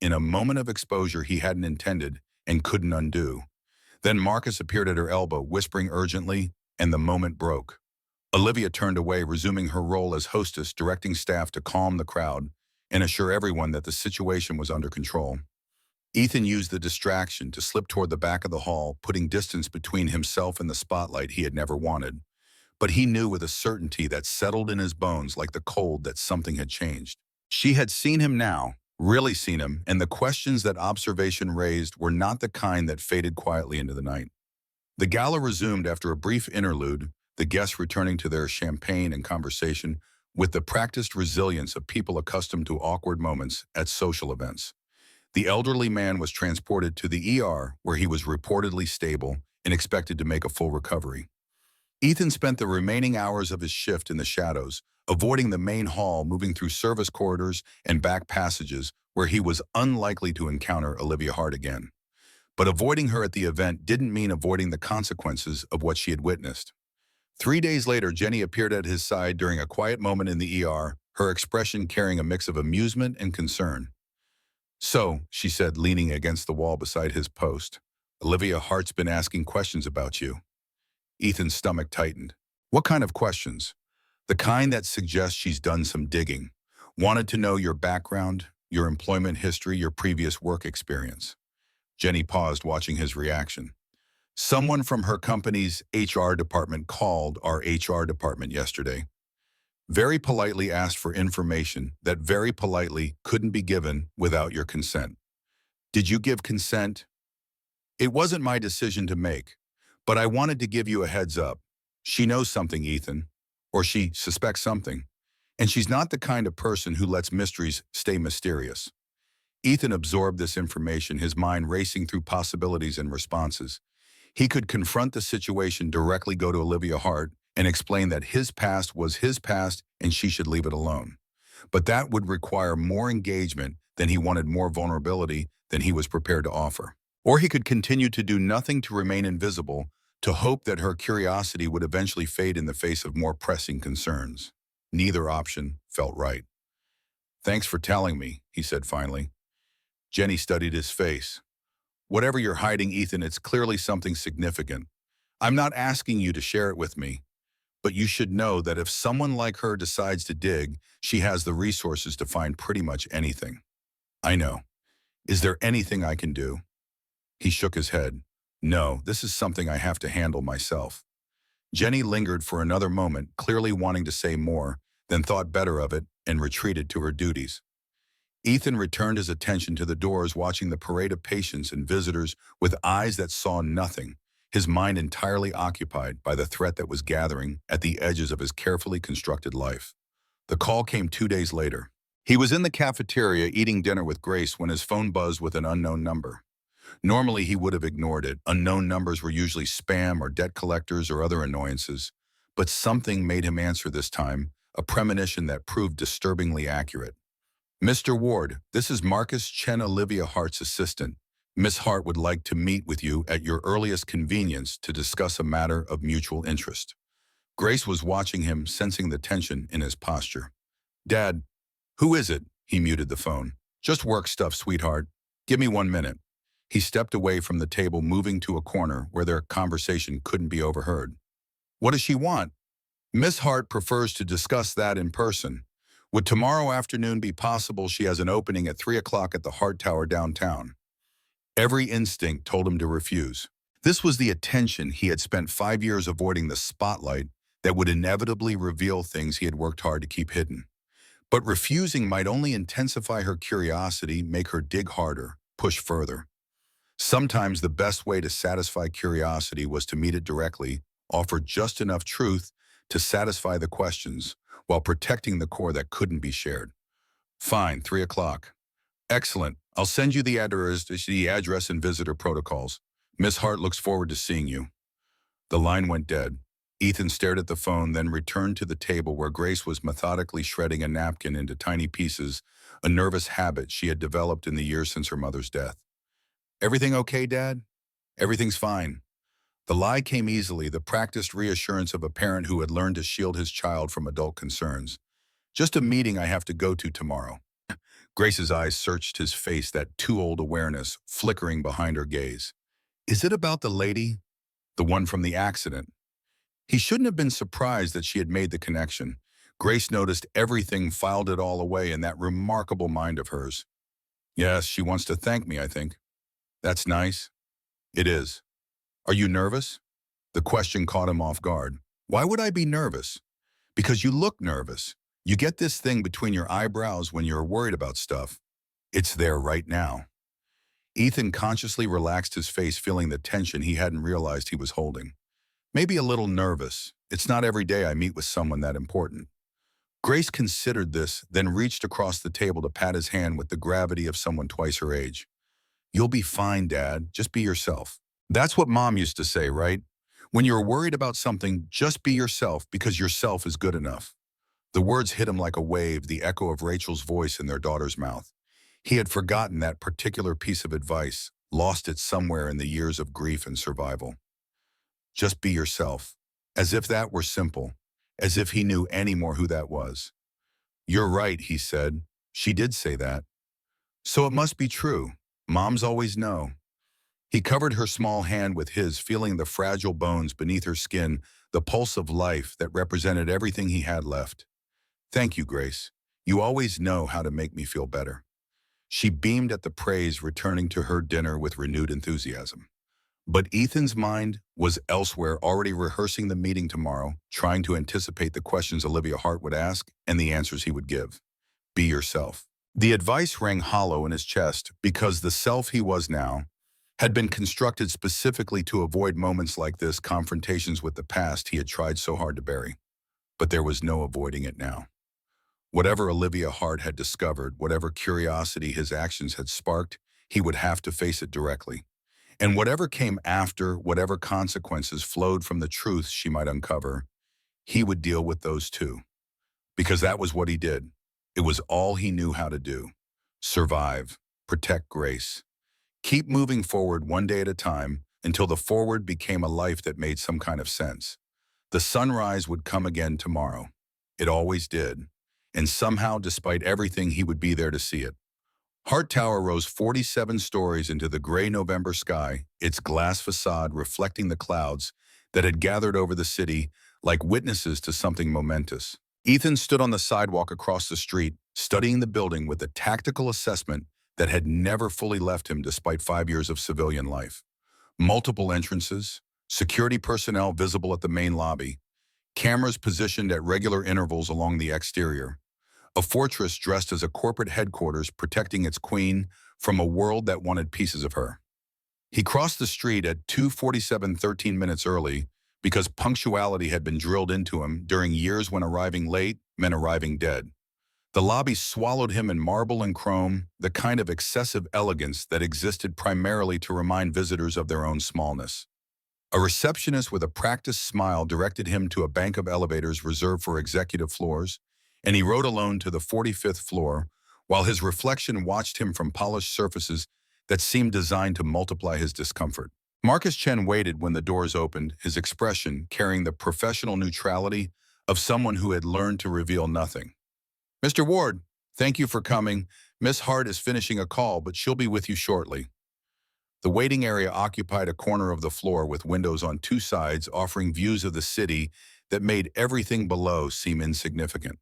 in a moment of exposure he hadn't intended and couldn't undo. Then Marcus appeared at her elbow, whispering urgently, and the moment broke. Olivia turned away, resuming her role as hostess, directing staff to calm the crowd and assure everyone that the situation was under control. Ethan used the distraction to slip toward the back of the hall, putting distance between himself and the spotlight he had never wanted. But he knew with a certainty that settled in his bones like the cold that something had changed. She had seen him now, really seen him, and the questions that observation raised were not the kind that faded quietly into the night. The gala resumed after a brief interlude, the guests returning to their champagne and conversation with the practiced resilience of people accustomed to awkward moments at social events. The elderly man was transported to the ER, where he was reportedly stable and expected to make a full recovery. Ethan spent the remaining hours of his shift in the shadows, avoiding the main hall, moving through service corridors and back passages where he was unlikely to encounter Olivia Hart again. But avoiding her at the event didn't mean avoiding the consequences of what she had witnessed. 3 days later, Jenny appeared at his side during a quiet moment in the ER, her expression carrying a mix of amusement and concern. "So," she said, leaning against the wall beside his post, "Olivia Hart's been asking questions about you." Ethan's stomach tightened. "What kind of questions?" "The kind that suggests she's done some digging. Wanted to know your background, your employment history, your previous work experience." Jenny paused, watching his reaction. "Someone from her company's HR department called our HR department yesterday. Very politely asked for information that very politely couldn't be given without your consent. Did you give consent?" "It wasn't my decision to make, but I wanted to give you a heads up. She knows something, Ethan, or she suspects something, and she's not the kind of person who lets mysteries stay mysterious." Ethan absorbed this information, his mind racing through possibilities and responses. He could confront the situation, directly go to Olivia Hart, and explain that his past was his past and she should leave it alone. But that would require more engagement than he wanted, more vulnerability than he was prepared to offer. Or he could continue to do nothing, to remain invisible, to hope that her curiosity would eventually fade in the face of more pressing concerns. Neither option felt right. "Thanks for telling me," he said finally. Jenny studied his face. "Whatever you're hiding, Ethan, it's clearly something significant. I'm not asking you to share it with me, but you should know that if someone like her decides to dig, she has the resources to find pretty much anything." "I know. Is there anything I can do?" He shook his head. "No, this is something I have to handle myself." Jenny lingered for another moment, clearly wanting to say more, then thought better of it and retreated to her duties. Ethan returned his attention to the doors, watching the parade of patients and visitors with eyes that saw nothing, his mind entirely occupied by the threat that was gathering at the edges of his carefully constructed life. The call came 2 days later. He was in the cafeteria eating dinner with Grace when his phone buzzed with an unknown number. Normally, he would have ignored it. Unknown numbers were usually spam or debt collectors or other annoyances. But something made him answer this time, a premonition that proved disturbingly accurate. "Mr. Ward, this is Marcus Chen, Olivia Hart's assistant. Miss Hart would like to meet with you at your earliest convenience to discuss a matter of mutual interest." Grace was watching him, sensing the tension in his posture. "Dad, who is it?" He muted the phone. "Just work stuff, sweetheart. Give me 1 minute." He stepped away from the table, moving to a corner where their conversation couldn't be overheard. "What does she want?" "Miss Hart prefers to discuss that in person. Would tomorrow afternoon be possible? She has an opening at 3 o'clock at the Hart Tower downtown." Every instinct told him to refuse. This was the attention he had spent 5 years avoiding, the spotlight that would inevitably reveal things he had worked hard to keep hidden. But refusing might only intensify her curiosity, make her dig harder, push further. Sometimes the best way to satisfy curiosity was to meet it directly, offer just enough truth to satisfy the questions, while protecting the core that couldn't be shared. "Fine, 3 o'clock. Excellent. I'll send you the address and visitor protocols. Miss Hart looks forward to seeing you." The line went dead. Ethan stared at the phone, then returned to the table where Grace was methodically shredding a napkin into tiny pieces, a nervous habit she had developed in the years since her mother's death. "Everything okay, Dad?" "Everything's fine." The lie came easily, the practiced reassurance of a parent who had learned to shield his child from adult concerns. "Just a meeting I have to go to tomorrow." Grace's eyes searched his face, that too-old awareness flickering behind her gaze. Is it about the lady? The one from the accident? He shouldn't have been surprised that she had made the connection. Grace noticed everything, filed it all away in that remarkable mind of hers. Yes, she wants to thank me, I think. That's nice. It is. Are you nervous? The question caught him off guard. Why would I be nervous? Because you look nervous. You get this thing between your eyebrows when you're worried about stuff. It's there right now. Ethan consciously relaxed his face, feeling the tension he hadn't realized he was holding. Maybe a little nervous. It's not every day I meet with someone that important. Grace considered this, then reached across the table to pat his hand with the gravity of someone twice her age. You'll be fine, Dad. Just be yourself. That's what Mom used to say, right? When you're worried about something, just be yourself because yourself is good enough. The words hit him like a wave, the echo of Rachel's voice in their daughter's mouth. He had forgotten that particular piece of advice, lost it somewhere in the years of grief and survival. Just be yourself. As if that were simple. As if he knew any more who that was. You're right, he said. She did say that. So it must be true. Moms always know. He covered her small hand with his, feeling the fragile bones beneath her skin, the pulse of life that represented everything he had left. Thank you, Grace. You always know how to make me feel better. She beamed at the praise, returning to her dinner with renewed enthusiasm. But Ethan's mind was elsewhere, already rehearsing the meeting tomorrow, trying to anticipate the questions Olivia Hart would ask and the answers he would give. Be yourself. The advice rang hollow in his chest because the self he was now had been constructed specifically to avoid moments like this, confrontations with the past he had tried so hard to bury. But there was no avoiding it now. Whatever Olivia Hart had discovered, whatever curiosity his actions had sparked, he would have to face it directly. And whatever came after, whatever consequences flowed from the truths she might uncover, he would deal with those too. Because that was what he did. It was all he knew how to do. Survive, protect Grace. Keep moving forward one day at a time until the forward became a life that made some kind of sense. The sunrise would come again tomorrow. It always did. And somehow, despite everything, he would be there to see it. Hart Tower rose 47 stories into the gray November sky, its glass facade reflecting the clouds that had gathered over the city like witnesses to something momentous. Ethan stood on the sidewalk across the street, studying the building with a tactical assessment that had never fully left him despite 5 years of civilian life. Multiple entrances, security personnel visible at the main lobby, cameras positioned at regular intervals along the exterior. A fortress dressed as a corporate headquarters protecting its queen from a world that wanted pieces of her. He crossed the street at 2:47, 13 minutes early, because punctuality had been drilled into him during years when arriving late meant arriving dead. The lobby swallowed him in marble and chrome, the kind of excessive elegance that existed primarily to remind visitors of their own smallness. A receptionist with a practiced smile directed him to a bank of elevators reserved for executive floors, and he rode alone to the 45th floor, while his reflection watched him from polished surfaces that seemed designed to multiply his discomfort. Marcus Chen waited when the doors opened, his expression carrying the professional neutrality of someone who had learned to reveal nothing. Mr. Ward, thank you for coming. Miss Hart is finishing a call, but she'll be with you shortly. The waiting area occupied a corner of the floor with windows on two sides offering views of the city that made everything below seem insignificant.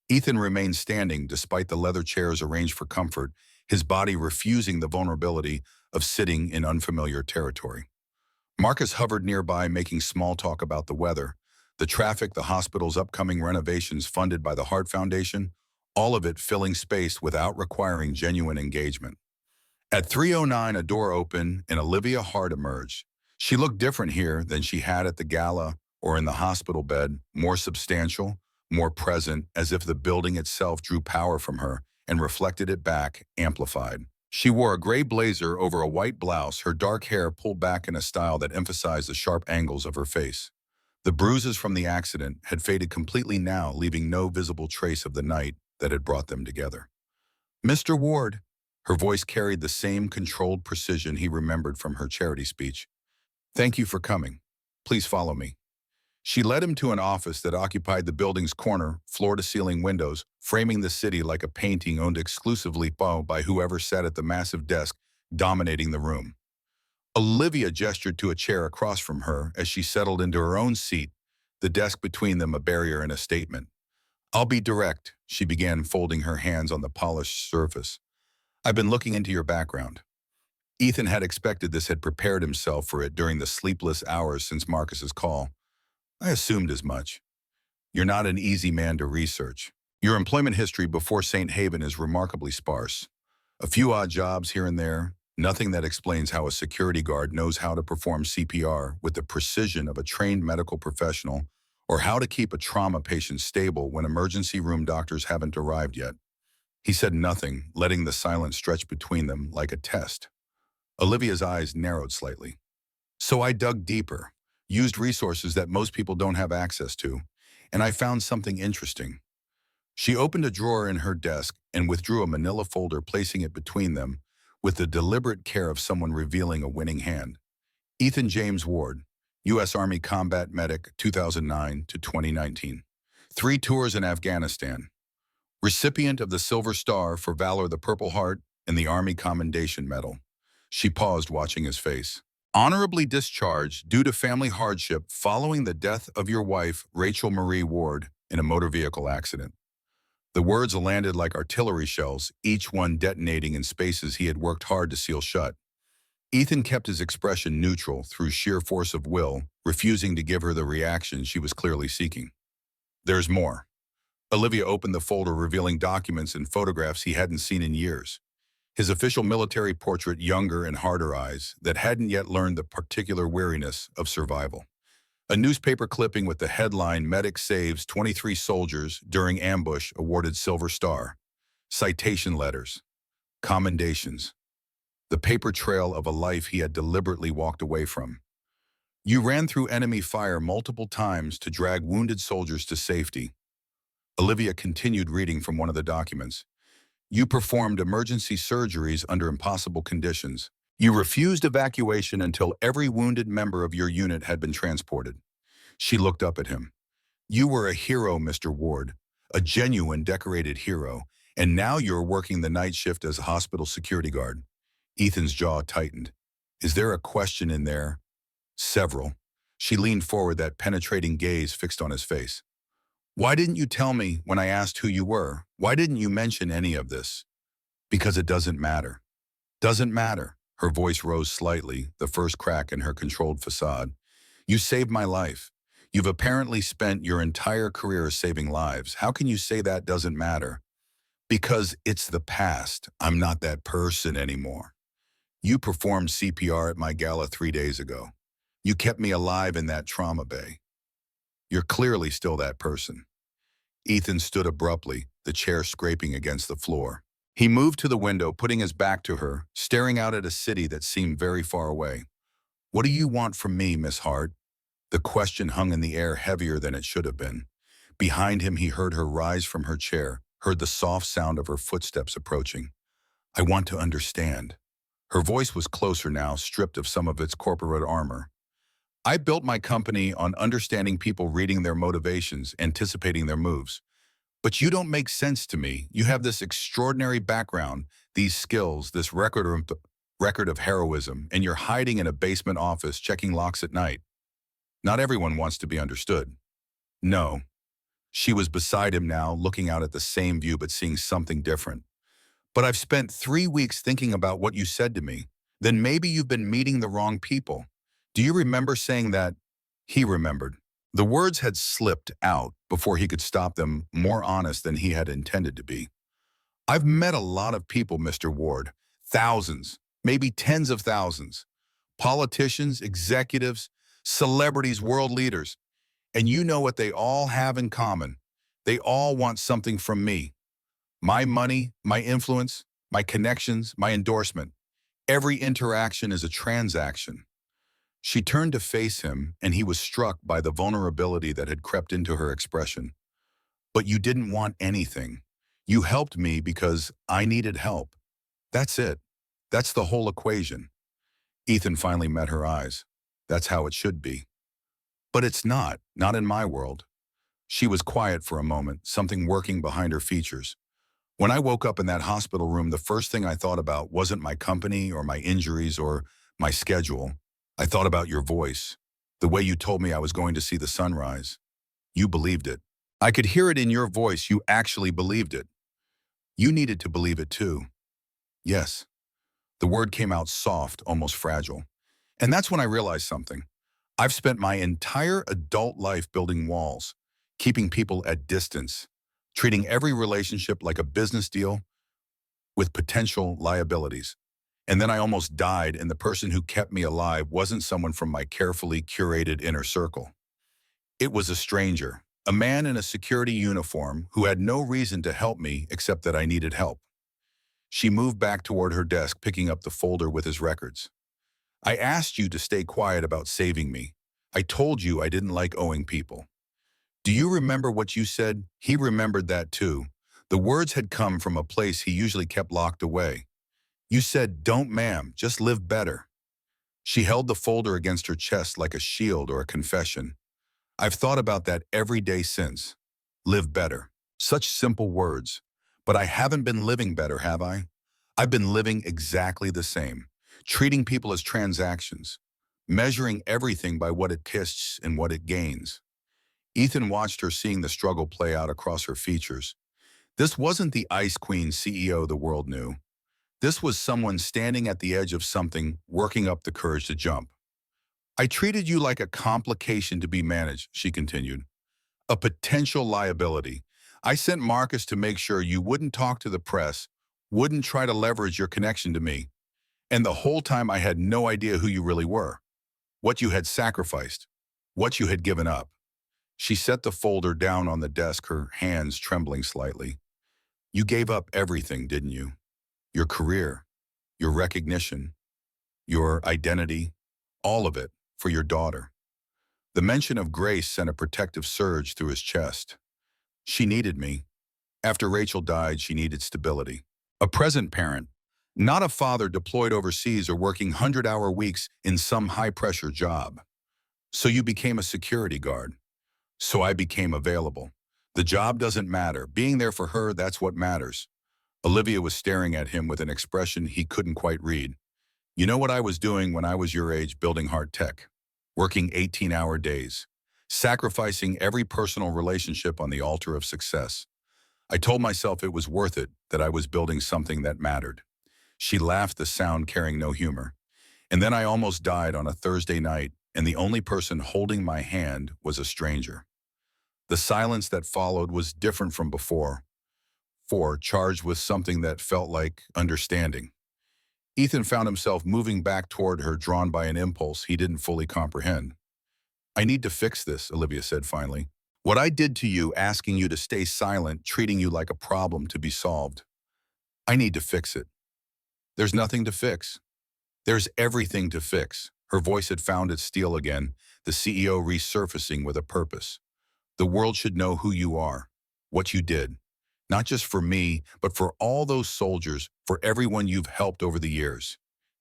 Ethan remained standing despite the leather chairs arranged for comfort, his body refusing the vulnerability of sitting in unfamiliar territory. Marcus hovered nearby, making small talk about the weather, the traffic, the hospital's upcoming renovations funded by the Hart Foundation, all of it filling space without requiring genuine engagement. At 3:09, a door opened and Olivia Hart emerged. She looked different here than she had at the gala or in the hospital bed, more substantial, more present, as if the building itself drew power from her and reflected it back, amplified. She wore a gray blazer over a white blouse, her dark hair pulled back in a style that emphasized the sharp angles of her face. The bruises from the accident had faded completely now, leaving no visible trace of the night that had brought them together. Mr. Ward, her voice carried the same controlled precision he remembered from her charity speech. Thank you for coming. Please follow me. She led him to an office that occupied the building's corner, floor-to-ceiling windows, framing the city like a painting owned exclusively by whoever sat at the massive desk dominating the room. Olivia gestured to a chair across from her as she settled into her own seat, the desk between them a barrier and a statement. "I'll be direct," she began, folding her hands on the polished surface. "I've been looking into your background." Ethan had expected this, had prepared himself for it during the sleepless hours since Marcus's call. "I assumed as much. You're not an easy man to research. Your employment history before St. Haven is remarkably sparse. A few odd jobs here and there, nothing that explains how a security guard knows how to perform CPR with the precision of a trained medical professional, or how to keep a trauma patient stable when emergency room doctors haven't arrived yet." He said nothing, letting the silence stretch between them like a test. Olivia's eyes narrowed slightly. "So I dug deeper, used resources that most people don't have access to, and I found something interesting." She opened a drawer in her desk and withdrew a manila folder, placing it between them with the deliberate care of someone revealing a winning hand. Ethan James Ward, U.S. Army Combat Medic, 2009 to 2019. 3 tours in Afghanistan. Recipient of the Silver Star for Valor, the Purple Heart, and the Army Commendation Medal. She paused, watching his face. "Honorably discharged due to family hardship following the death of your wife, Rachel Marie Ward, in a motor vehicle accident." The words landed like artillery shells, each one detonating in spaces he had worked hard to seal shut. Ethan kept his expression neutral through sheer force of will, refusing to give her the reaction she was clearly seeking. "There's more." Olivia opened the folder, revealing documents and photographs he hadn't seen in years. His official military portrait, younger and harder eyes, that hadn't yet learned the particular weariness of survival. A newspaper clipping with the headline, "Medic Saves 23 Soldiers During Ambush Awarded Silver Star." Citation letters. Commendations. The paper trail of a life he had deliberately walked away from. "You ran through enemy fire multiple times to drag wounded soldiers to safety." Olivia continued reading from one of the documents. "You performed emergency surgeries under impossible conditions. You refused evacuation until every wounded member of your unit had been transported." She looked up at him. "You were a hero, Mr. Ward, a genuine decorated hero, and now you're working the night shift as a hospital security guard." Ethan's jaw tightened. "Is there a question in there?" "Several." She leaned forward, that penetrating gaze fixed on his face. "Why didn't you tell me when I asked who you were? Why didn't you mention any of this?" "Because it doesn't matter." "Doesn't matter." Her voice rose slightly, the first crack in her controlled facade. "You saved my life. You've apparently spent your entire career saving lives. How can you say that doesn't matter?" "Because it's the past. I'm not that person anymore. You performed CPR at my gala 3 days ago. You kept me alive in that trauma bay. You're clearly still that person." Ethan stood abruptly, the chair scraping against the floor. He moved to the window, putting his back to her, staring out at a city that seemed very far away. "What do you want from me, Miss Hart?" The question hung in the air, heavier than it should have been. Behind him, he heard her rise from her chair, heard the soft sound of her footsteps approaching. "I want to understand." Her voice was closer now, stripped of some of its corporate armor. "I built my company on understanding people, reading their motivations, anticipating their moves. But you don't make sense to me. You have this extraordinary background, these skills, this record of heroism, and you're hiding in a basement office checking locks at night. Not everyone wants to be understood." "No." She was beside him now, looking out at the same view but seeing something different. "But I've spent 3 weeks thinking about what you said to me. Then maybe you've been meeting the wrong people. Do you remember saying that?" He remembered. The words had slipped out before he could stop them, more honest than he had intended to be. "I've met a lot of people, Mr. Ward. Thousands, maybe tens of thousands. Politicians, executives, celebrities, world leaders. And you know what they all have in common? They all want something from me. My money, my influence, my connections, my endorsement. Every interaction is a transaction." She turned to face him, and he was struck by the vulnerability that had crept into her expression. "But you didn't want anything. You helped me because I needed help. That's it. That's the whole equation." Ethan finally met her eyes. "That's how it should be." But it's not in my world. She was quiet for a moment, something working behind her features. When I woke up in that hospital room, the first thing I thought about wasn't my company or my injuries or my schedule. I thought about your voice, the way you told me I was going to see the sunrise. You believed it. I could hear it in your voice. You actually believed it. You needed to believe it too. Yes. The word came out soft, almost fragile. And that's when I realized something. I've spent my entire adult life building walls, keeping people at distance, treating every relationship like a business deal with potential liabilities. And then I almost died, and the person who kept me alive wasn't someone from my carefully curated inner circle. It was a stranger, a man in a security uniform who had no reason to help me except that I needed help. She moved back toward her desk, picking up the folder with his records. I asked you to stay quiet about saving me. I told you I didn't like owing people. Do you remember what you said? He remembered that too. The words had come from a place he usually kept locked away. You said, "Don't, ma'am, just live better." She held the folder against her chest like a shield or a confession. I've thought about that every day since. Live better. Such simple words. But I haven't been living better, have I? I've been living exactly the same, treating people as transactions, measuring everything by what it costs and what it gains. Ethan watched her, seeing the struggle play out across her features. This wasn't the Ice Queen CEO the world knew. This was someone standing at the edge of something, working up the courage to jump. I treated you like a complication to be managed, she continued. A potential liability. I sent Marcus to make sure you wouldn't talk to the press, wouldn't try to leverage your connection to me. And the whole time I had no idea who you really were, what you had sacrificed, what you had given up. She set the folder down on the desk, her hands trembling slightly. You gave up everything, didn't you? Your career, your recognition, your identity, all of it for your daughter. The mention of Grace sent a protective surge through his chest. She needed me. After Rachel died, she needed stability. A present parent, not a father deployed overseas or working 100-hour weeks in some high-pressure job. So you became a security guard. So I became available. The job doesn't matter. Being there for her, that's what matters. Olivia was staring at him with an expression he couldn't quite read. You know what I was doing when I was your age, building hard tech, working 18-hour days, sacrificing every personal relationship on the altar of success. I told myself it was worth it, that I was building something that mattered. She laughed, the sound carrying no humor. And then I almost died on a Thursday night, and the only person holding my hand was a stranger. The silence that followed was different from before, charged with something that felt like understanding. Ethan found himself moving back toward her, drawn by an impulse he didn't fully comprehend. I need to fix this, Olivia said finally. What I did to you, asking you to stay silent, treating you like a problem to be solved. I need to fix it. There's nothing to fix. There's everything to fix. Her voice had found its steel again, the CEO resurfacing with a purpose. The world should know who you are, what you did. Not just for me, but for all those soldiers, for everyone you've helped over the years.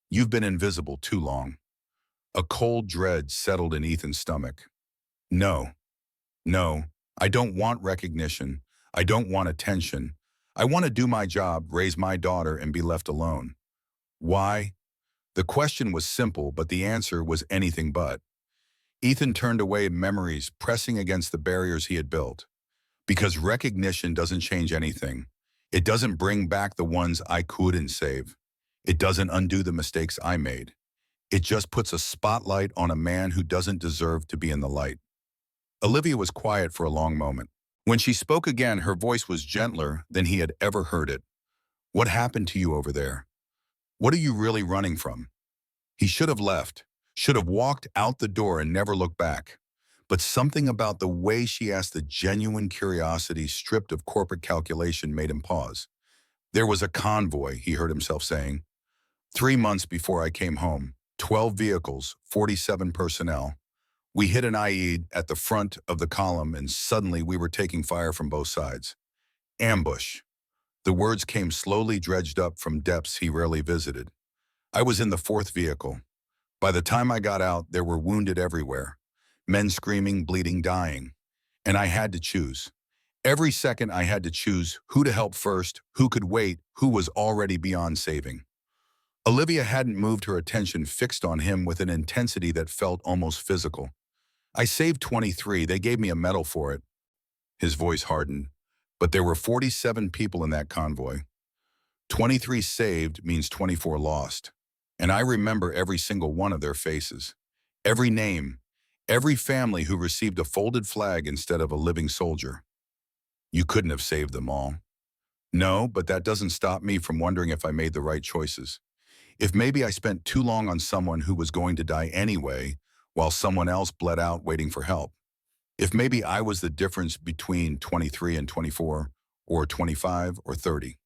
You've been invisible too long. A cold dread settled in Ethan's stomach. No, no, I don't want recognition. I don't want attention. I want to do my job, raise my daughter, and be left alone. Why? The question was simple, but the answer was anything but. Ethan turned away, memories pressing against the barriers he had built. Because recognition doesn't change anything. It doesn't bring back the ones I couldn't save. It doesn't undo the mistakes I made. It just puts a spotlight on a man who doesn't deserve to be in the light. Olivia was quiet for a long moment. When she spoke again, her voice was gentler than he had ever heard it. What happened to you over there? What are you really running from? He should have left, should have walked out the door and never looked back. But something about the way she asked the genuine curiosity stripped of corporate calculation made him pause. There was a convoy, he heard himself saying. 3 months before I came home, 12 vehicles, 47 personnel. We hit an IE at the front of the column, and suddenly we were taking fire from both sides. Ambush. The words came slowly, dredged up from depths he rarely visited. I was in the 4th vehicle. By the time I got out, there were wounded everywhere. Men screaming, bleeding, dying. And I had to choose. Every second I had to choose who to help first, who could wait, who was already beyond saving. Olivia hadn't moved, her attention fixed on him with an intensity that felt almost physical. I saved 23, they gave me a medal for it. His voice hardened. But there were 47 people in that convoy. 23 saved means 24 lost. And I remember every single one of their faces. Every name. Every family who received a folded flag instead of a living soldier. You couldn't have saved them all. No, but that doesn't stop me from wondering if I made the right choices. If maybe I spent too long on someone who was going to die anyway, while someone else bled out waiting for help. If maybe I was the difference between 23 and 24, or 25 or 30.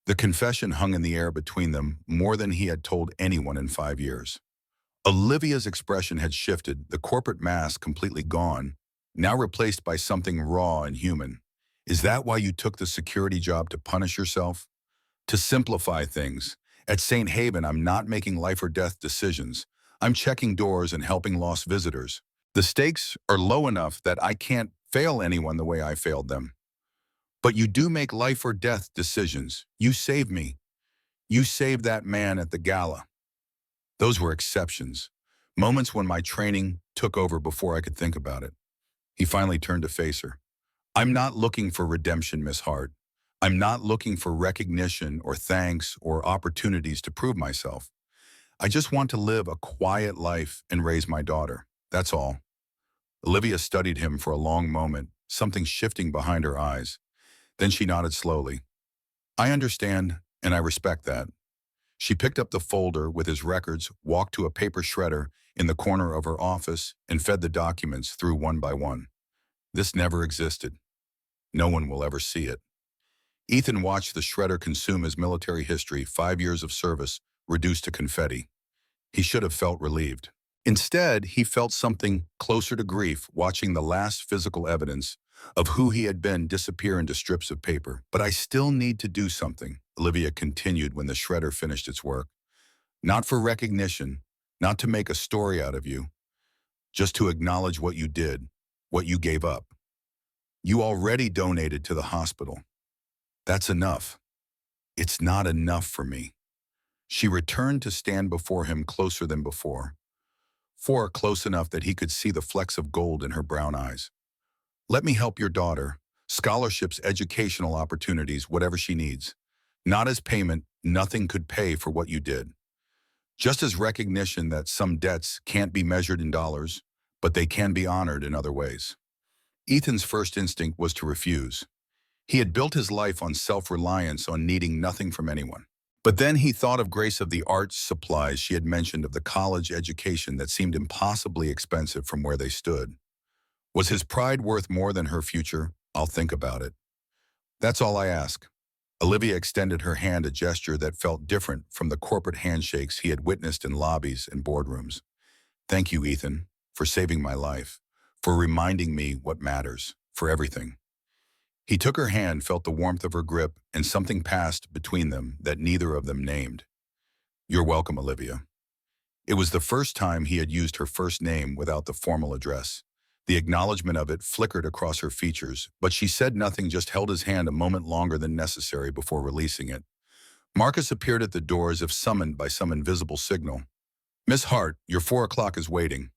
The confession hung in the air between them more than he had told anyone in 5 years. Olivia's expression had shifted, the corporate mask completely gone, now replaced by something raw and human. Is that why you took the security job, to punish yourself? To simplify things? At St. Haven, I'm not making life or death decisions. I'm checking doors and helping lost visitors. The stakes are low enough that I can't fail anyone the way I failed them. But you do make life or death decisions. You saved me. You saved that man at the gala. Those were exceptions. Moments when my training took over before I could think about it. He finally turned to face her. I'm not looking for redemption, Miss Hart. I'm not looking for recognition or thanks or opportunities to prove myself. I just want to live a quiet life and raise my daughter. That's all. Olivia studied him for a long moment, something shifting behind her eyes. Then she nodded slowly. I understand, and I respect that. She picked up the folder with his records, walked to a paper shredder in the corner of her office, and fed the documents through one by one. This never existed. No one will ever see it. Ethan watched the shredder consume his military history, 5 years of service, reduced to confetti. He should have felt relieved. Instead, he felt something closer to grief, watching the last physical evidence of who he had been disappear into strips of paper. But I still need to do something, Olivia continued when the shredder finished its work. Not for recognition, not to make a story out of you, just to acknowledge what you did, what you gave up. You already donated to the hospital. That's enough. It's not enough for me. She returned to stand before him, closer than before. Close enough that he could see the flecks of gold in her brown eyes. Let me help your daughter. Scholarships, educational opportunities, whatever she needs. Not as payment, nothing could pay for what you did. Just as recognition that some debts can't be measured in dollars, but they can be honored in other ways. Ethan's first instinct was to refuse. He had built his life on self-reliance, on needing nothing from anyone. But then he thought of Grace, of the arts supplies she had mentioned, of the college education that seemed impossibly expensive from where they stood. Was his pride worth more than her future? I'll think about it. That's all I ask. Olivia extended her hand, a gesture that felt different from the corporate handshakes he had witnessed in lobbies and boardrooms. Thank you, Ethan, for saving my life, for reminding me what matters, for everything. He took her hand, felt the warmth of her grip, and something passed between them that neither of them named. You're welcome, Olivia. It was the first time he had used her first name without the formal address. The acknowledgement of it flickered across her features, but she said nothing, just held his hand a moment longer than necessary before releasing it. Marcus appeared at the door as if summoned by some invisible signal. Miss Hart, your 4 o'clock is waiting.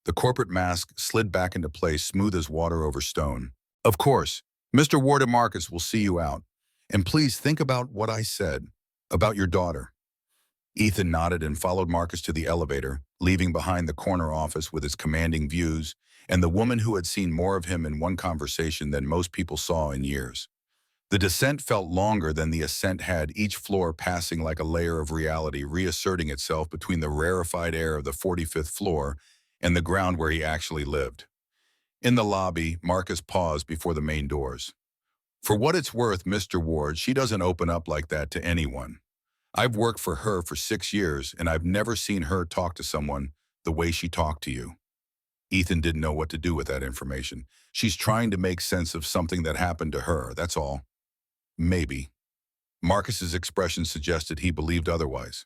The corporate mask slid back into place, smooth as water over stone. Of course, Mr. Warden Marcus will see you out. And please think about what I said about your daughter. Ethan nodded and followed Marcus to the elevator, leaving behind the corner office with its commanding views and the woman who had seen more of him in one conversation than most people saw in years. The descent felt longer than the ascent had, each floor passing like a layer of reality, reasserting itself between the rarefied air of the 45th floor and the ground where he actually lived. In the lobby, Marcus paused before the main doors. For what it's worth, Mr. Ward, she doesn't open up like that to anyone. I've worked for her for 6 years, and I've never seen her talk to someone the way she talked to you. Ethan didn't know what to do with that information. She's trying to make sense of something that happened to her, that's all. Maybe. Marcus's expression suggested he believed otherwise.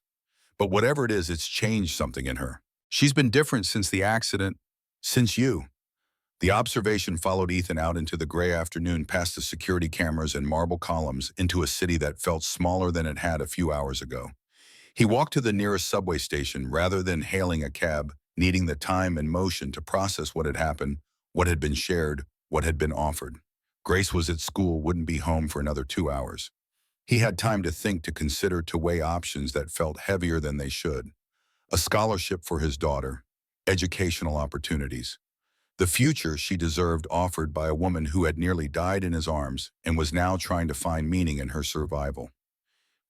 But whatever it is, it's changed something in her. She's been different since the accident. Since you. The observation followed Ethan out into the gray afternoon past the security cameras and marble columns into a city that felt smaller than it had a few hours ago. He walked to the nearest subway station rather than hailing a cab, needing the time and motion to process what had happened, what had been shared, what had been offered. Grace was at school, wouldn't be home for another 2 hours. He had time to think, to consider, to weigh options that felt heavier than they should. A scholarship for his daughter, educational opportunities, the future she deserved offered by a woman who had nearly died in his arms and was now trying to find meaning in her survival.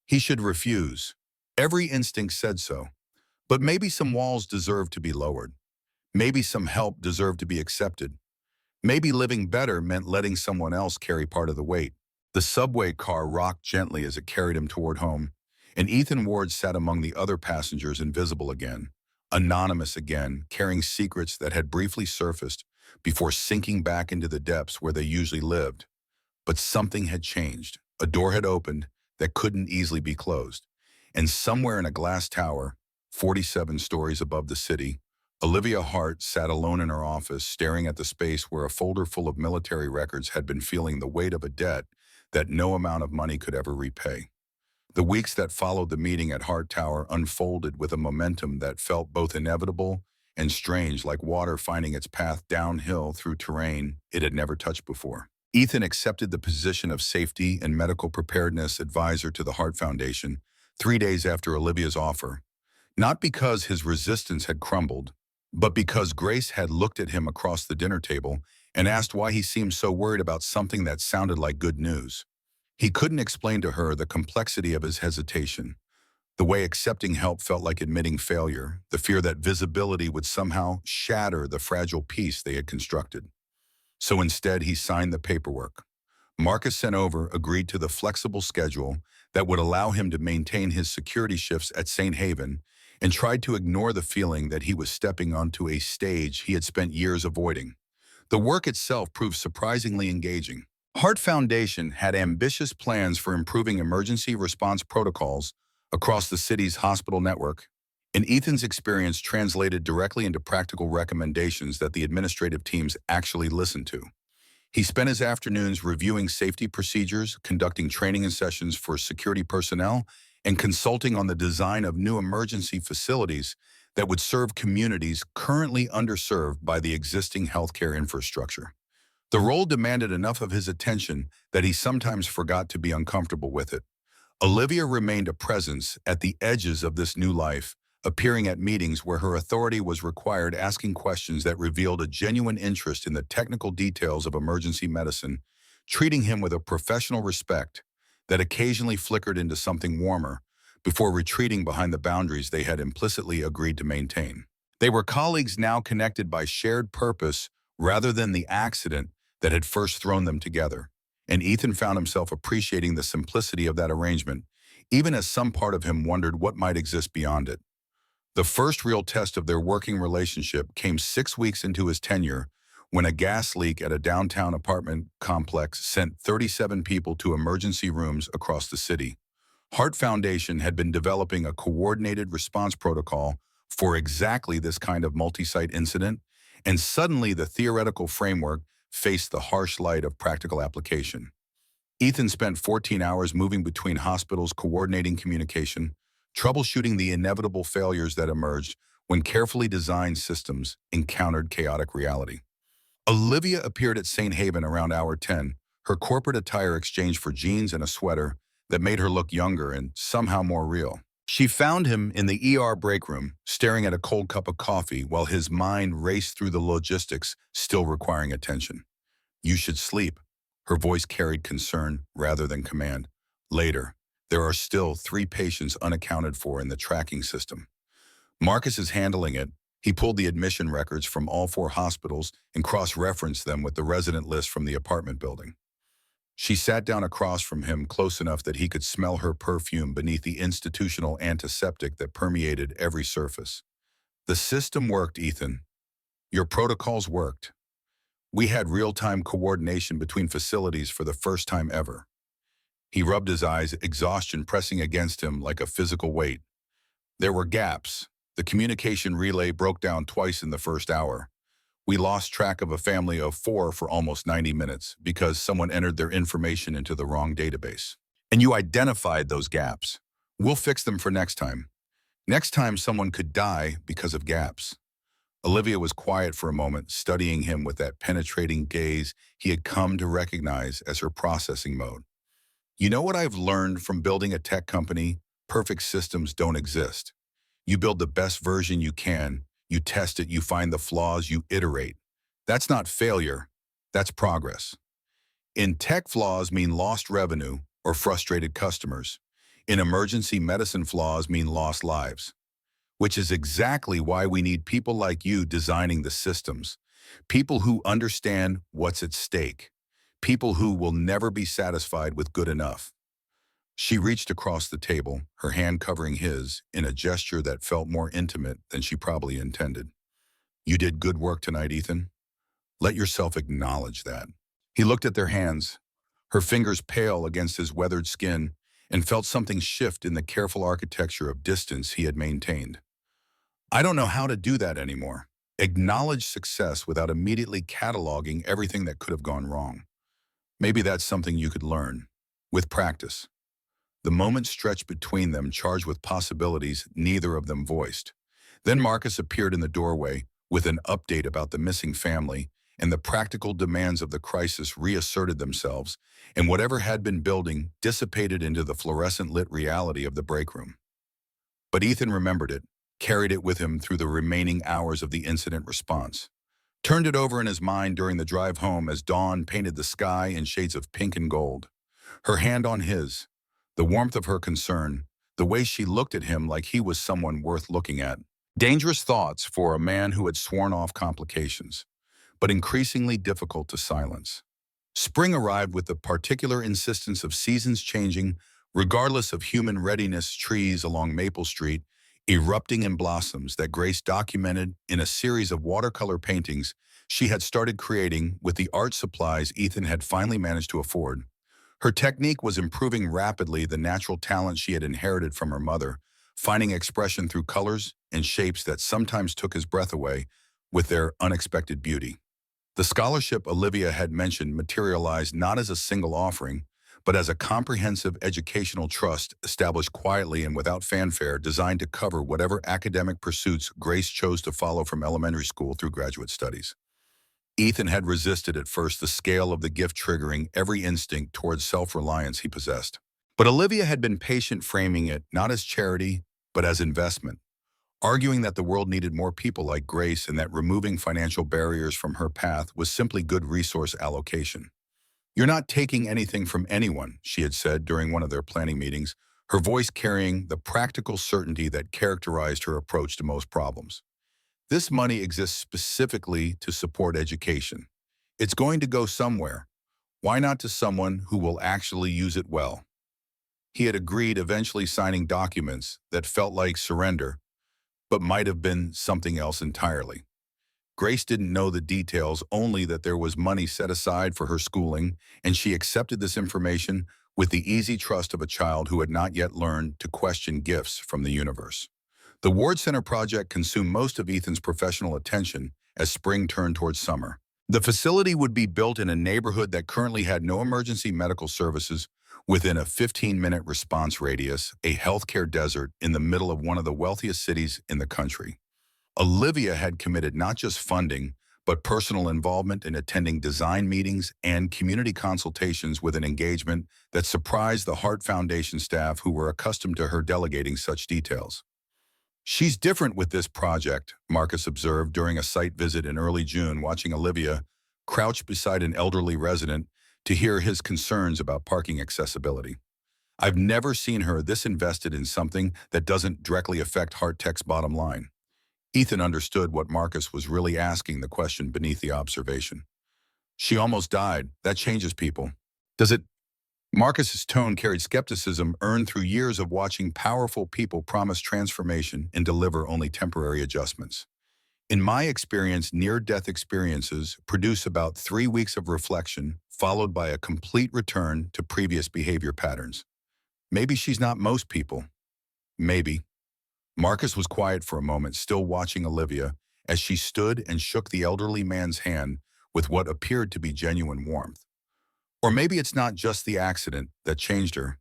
He should refuse. Every instinct said so. But maybe some walls deserved to be lowered. Maybe some help deserved to be accepted. Maybe living better meant letting someone else carry part of the weight. The subway car rocked gently as it carried him toward home, and Ethan Ward sat among the other passengers, invisible again, anonymous again, carrying secrets that had briefly surfaced before sinking back into the depths where they usually lived. But something had changed. A door had opened that couldn't easily be closed. And somewhere in a glass tower, 47 stories above the city, Olivia Hart sat alone in her office, staring at the space where a folder full of military records had been feeling the weight of a debt that no amount of money could ever repay. The weeks that followed the meeting at Hart Tower unfolded with a momentum that felt both inevitable and strange, like water finding its path downhill through terrain it had never touched before. Ethan accepted the position of safety and medical preparedness advisor to the Hart Foundation 3 days after Olivia's offer, not because his resistance had crumbled, but because Grace had looked at him across the dinner table and asked why he seemed so worried about something that sounded like good news. He couldn't explain to her the complexity of his hesitation, the way accepting help felt like admitting failure, the fear that visibility would somehow shatter the fragile peace they had constructed. So instead, he signed the paperwork. Marcus sent over agreed to the flexible schedule that would allow him to maintain his security shifts at St. Haven, and tried to ignore the feeling that he was stepping onto a stage he had spent years avoiding. The work itself proved surprisingly engaging. Hart Foundation had ambitious plans for improving emergency response protocols across the city's hospital network, and Ethan's experience translated directly into practical recommendations that the administrative teams actually listened to. He spent his afternoons reviewing safety procedures, conducting training sessions for security personnel, and consulting on the design of new emergency facilities that would serve communities currently underserved by the existing healthcare infrastructure. The role demanded enough of his attention that he sometimes forgot to be uncomfortable with it. Olivia remained a presence at the edges of this new life, appearing at meetings where her authority was required, asking questions that revealed a genuine interest in the technical details of emergency medicine, treating him with a professional respect that occasionally flickered into something warmer before retreating behind the boundaries they had implicitly agreed to maintain. They were colleagues now connected by shared purpose rather than the accident that had first thrown them together, and Ethan found himself appreciating the simplicity of that arrangement, even as some part of him wondered what might exist beyond it. The first real test of their working relationship came 6 weeks into his tenure, when a gas leak at a downtown apartment complex sent 37 people to emergency rooms across the city. Hart Foundation had been developing a coordinated response protocol for exactly this kind of multi-site incident, and suddenly the theoretical framework faced the harsh light of practical application. Ethan spent 14 hours moving between hospitals, coordinating communication, troubleshooting the inevitable failures that emerged when carefully designed systems encountered chaotic reality. Olivia appeared at St. Haven around hour 10, her corporate attire exchanged for jeans and a sweater that made her look younger and somehow more real. She found him in the ER break room, staring at a cold cup of coffee while his mind raced through the logistics still requiring attention. "You should sleep." Her voice carried concern rather than command. "Later, there are still 3 patients unaccounted for in the tracking system." Marcus is handling it. He pulled the admission records from all 4 hospitals and cross-referenced them with the resident list from the apartment building. She sat down across from him, close enough that he could smell her perfume beneath the institutional antiseptic that permeated every surface. "The system worked, Ethan. Your protocols worked. We had real-time coordination between facilities for the first time ever." He rubbed his eyes, exhaustion pressing against him like a physical weight. There were gaps. The communication relay broke down twice in the first hour. We lost track of a family of 4 for almost 90 minutes because someone entered their information into the wrong database. And you identified those gaps. We'll fix them for next time. Next time someone could die because of gaps. Olivia was quiet for a moment, studying him with that penetrating gaze he had come to recognize as her processing mode. You know what I've learned from building a tech company? Perfect systems don't exist. You build the best version you can, you test it, you find the flaws, you iterate. That's not failure, that's progress. In tech, flaws mean lost revenue or frustrated customers. In emergency medicine, flaws mean lost lives. Which is exactly why we need people like you designing the systems. People who understand what's at stake. People who will never be satisfied with good enough. She reached across the table, her hand covering his, in a gesture that felt more intimate than she probably intended. You did good work tonight, Ethan. Let yourself acknowledge that. He looked at their hands, her fingers pale against his weathered skin, and felt something shift in the careful architecture of distance he had maintained. I don't know how to do that anymore. Acknowledge success without immediately cataloging everything that could have gone wrong. Maybe that's something you could learn, with practice. The moment stretched between them, charged with possibilities neither of them voiced. Then Marcus appeared in the doorway with an update about the missing family, and the practical demands of the crisis reasserted themselves, and whatever had been building dissipated into the fluorescent-lit reality of the break room. But Ethan remembered it, carried it with him through the remaining hours of the incident response. Turned it over in his mind during the drive home as dawn painted the sky in shades of pink and gold. Her hand on his, the warmth of her concern, the way she looked at him like he was someone worth looking at. Dangerous thoughts for a man who had sworn off complications, but increasingly difficult to silence. Spring arrived with the particular insistence of seasons changing, regardless of human readiness. Trees along Maple Street erupting in blossoms that Grace documented in a series of watercolor paintings she had started creating with the art supplies Ethan had finally managed to afford. Her technique was improving rapidly, the natural talent she had inherited from her mother, finding expression through colors and shapes that sometimes took his breath away with their unexpected beauty. The scholarship Olivia had mentioned materialized not as a single offering, but as a comprehensive educational trust established quietly and without fanfare, designed to cover whatever academic pursuits Grace chose to follow from elementary school through graduate studies. Ethan had resisted at first, the scale of the gift triggering every instinct towards self-reliance he possessed. But Olivia had been patient, framing it not as charity, but as investment, arguing that the world needed more people like Grace and that removing financial barriers from her path was simply good resource allocation. "You're not taking anything from anyone," she had said during one of their planning meetings, her voice carrying the practical certainty that characterized her approach to most problems. "This money exists specifically to support education. It's going to go somewhere. Why not to someone who will actually use it well?" He had agreed, eventually signing documents that felt like surrender, but might have been something else entirely. Grace didn't know the details, only that there was money set aside for her schooling, and she accepted this information with the easy trust of a child who had not yet learned to question gifts from the universe. The Ward Center project consumed most of Ethan's professional attention as spring turned towards summer. The facility would be built in a neighborhood that currently had no emergency medical services within a 15-minute response radius, a healthcare desert in the middle of one of the wealthiest cities in the country. Olivia had committed not just funding, but personal involvement in attending design meetings and community consultations, with an engagement that surprised the Heart Foundation staff, who were accustomed to her delegating such details. "She's different with this project," Marcus observed during a site visit in early June, watching Olivia crouch beside an elderly resident to hear his concerns about parking accessibility. "I've never seen her this invested in something that doesn't directly affect Heart Tech's bottom line." Ethan understood what Marcus was really asking, the question beneath the observation. "She almost died. That changes people. Does it?" Marcus's tone carried skepticism earned through years of watching powerful people promise transformation and deliver only temporary adjustments. "In my experience, near-death experiences produce about 3 weeks of reflection, followed by a complete return to previous behavior patterns. Maybe she's not most people. Maybe." Marcus was quiet for a moment, still watching Olivia, as she stood and shook the elderly man's hand with what appeared to be genuine warmth. Or maybe it's not just the accident that changed her.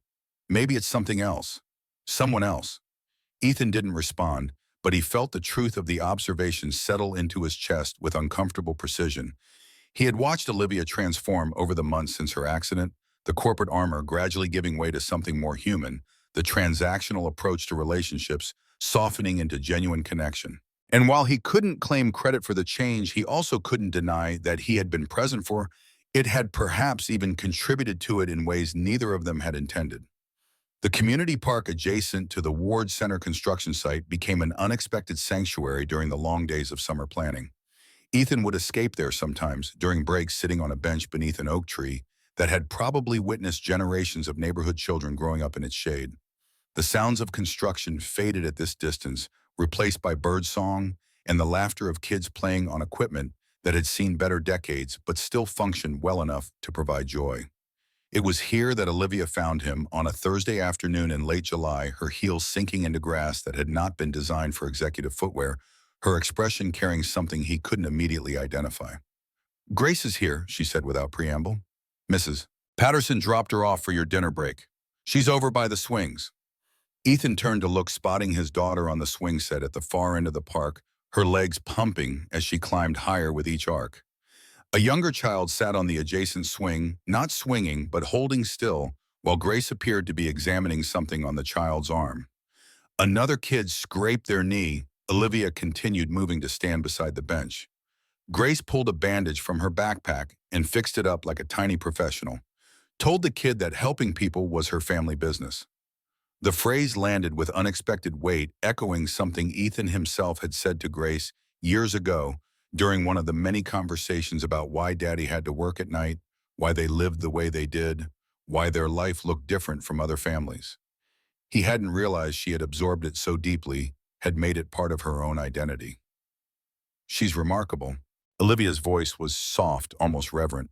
Maybe it's something else. Someone else. Ethan didn't respond, but he felt the truth of the observation settle into his chest with uncomfortable precision. He had watched Olivia transform over the months since her accident, the corporate armor gradually giving way to something more human, the transactional approach to relationships softening into genuine connection. And while he couldn't claim credit for the change, he also couldn't deny that he had been present for it, had perhaps even contributed to it in ways neither of them had intended. The community park adjacent to the Ward Center construction site became an unexpected sanctuary during the long days of summer planning. Ethan would escape there sometimes, during breaks sitting on a bench beneath an oak tree that had probably witnessed generations of neighborhood children growing up in its shade. The sounds of construction faded at this distance, replaced by birdsong and the laughter of kids playing on equipment that had seen better decades but still functioned well enough to provide joy. It was here that Olivia found him on a Thursday afternoon in late July, her heels sinking into grass that had not been designed for executive footwear, her expression carrying something he couldn't immediately identify. "Grace is here," she said without preamble. "Mrs. Patterson dropped her off for your dinner break. She's over by the swings." Ethan turned to look, spotting his daughter on the swing set at the far end of the park, her legs pumping as she climbed higher with each arc. A younger child sat on the adjacent swing, not swinging but holding still, while Grace appeared to be examining something on the child's arm. Another kid scraped their knee. Olivia continued moving to stand beside the bench. Grace pulled a bandage from her backpack and fixed it up like a tiny professional, told the kid that helping people was her family business. The phrase landed with unexpected weight, echoing something Ethan himself had said to Grace years ago during one of the many conversations about why Daddy had to work at night, why they lived the way they did, why their life looked different from other families. He hadn't realized she had absorbed it so deeply, had made it part of her own identity. "She's remarkable." Olivia's voice was soft, almost reverent.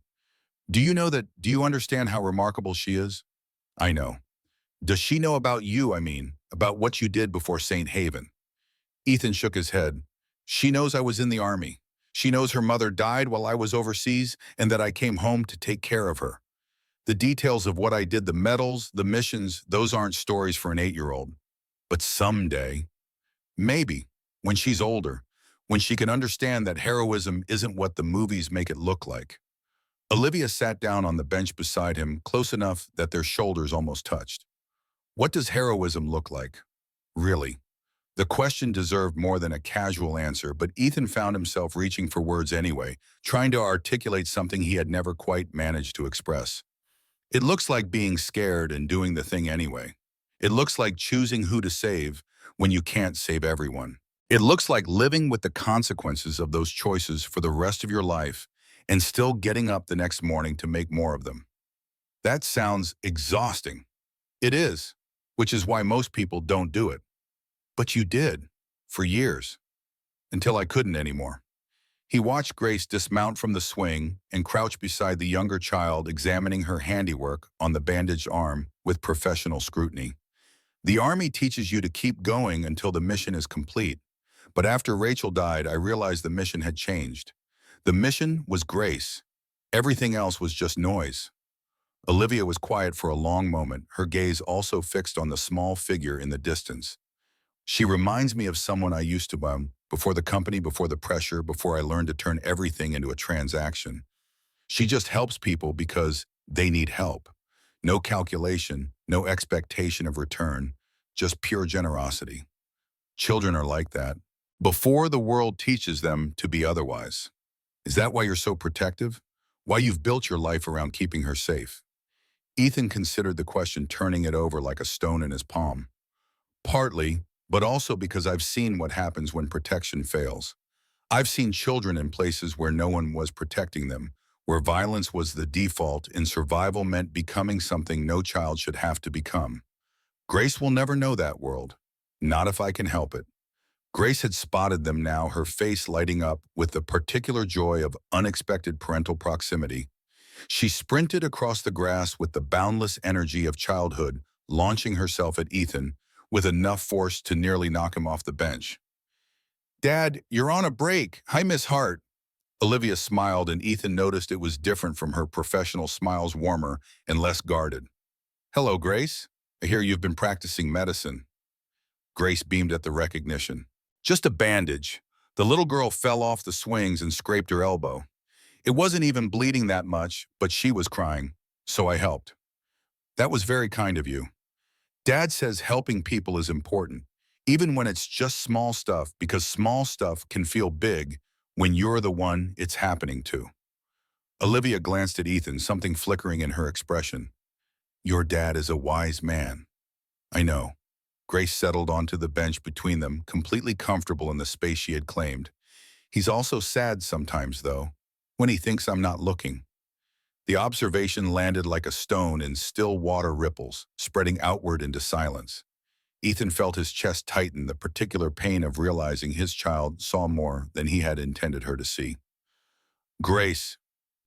"Do you know that? Do you understand how remarkable she is?" "I know." "Does she know about you, I mean, about what you did before St. Haven?" Ethan shook his head. "She knows I was in the Army. She knows her mother died while I was overseas and that I came home to take care of her. The details of what I did, the medals, the missions, those aren't stories for an 8-year-old. But someday, maybe, when she's older, when she can understand that heroism isn't what the movies make it look like." Olivia sat down on the bench beside him, close enough that their shoulders almost touched. "What does heroism look like? Really?" The question deserved more than a casual answer, but Ethan found himself reaching for words anyway, trying to articulate something he had never quite managed to express. "It looks like being scared and doing the thing anyway. It looks like choosing who to save when you can't save everyone. It looks like living with the consequences of those choices for the rest of your life and still getting up the next morning to make more of them." That sounds exhausting. It is, which is why most people don't do it. "But you did, for years, until I couldn't anymore." He watched Grace dismount from the swing and crouch beside the younger child, examining her handiwork on the bandaged arm with professional scrutiny. "The Army teaches you to keep going until the mission is complete. But after Rachel died, I realized the mission had changed. The mission was Grace. Everything else was just noise." Olivia was quiet for a long moment, her gaze also fixed on the small figure in the distance. "She reminds me of someone I used to before the company, before the pressure, before I learned to turn everything into a transaction. She just helps people because they need help. No calculation, no expectation of return, just pure generosity. Children are like that. Before the world teaches them to be otherwise. Is that why you're so protective? Why you've built your life around keeping her safe?" Ethan considered the question, turning it over like a stone in his palm. "Partly, but also because I've seen what happens when protection fails. I've seen children in places where no one was protecting them, where violence was the default and survival meant becoming something no child should have to become. Grace will never know that world. Not if I can help it." Grace had spotted them now, her face lighting up with the particular joy of unexpected parental proximity. She sprinted across the grass with the boundless energy of childhood, launching herself at Ethan with enough force to nearly knock him off the bench. Dad, you're on a break. Hi, Miss Hart. Olivia smiled, and Ethan noticed it was different from her professional smiles, warmer and less guarded. Hello, Grace. I hear you've been practicing medicine. Grace beamed at the recognition. Just a bandage. The little girl fell off the swings and scraped her elbow. It wasn't even bleeding that much, but she was crying, so I helped. That was very kind of you. Dad says helping people is important, even when it's just small stuff, because small stuff can feel big when you're the one it's happening to. Olivia glanced at Ethan, something flickering in her expression. Your dad is a wise man. I know. Grace settled onto the bench between them, completely comfortable in the space she had claimed. He's also sad sometimes, though, when he thinks I'm not looking. The observation landed like a stone in still water ripples, spreading outward into silence. Ethan felt his chest tighten, the particular pain of realizing his child saw more than he had intended her to see. Grace,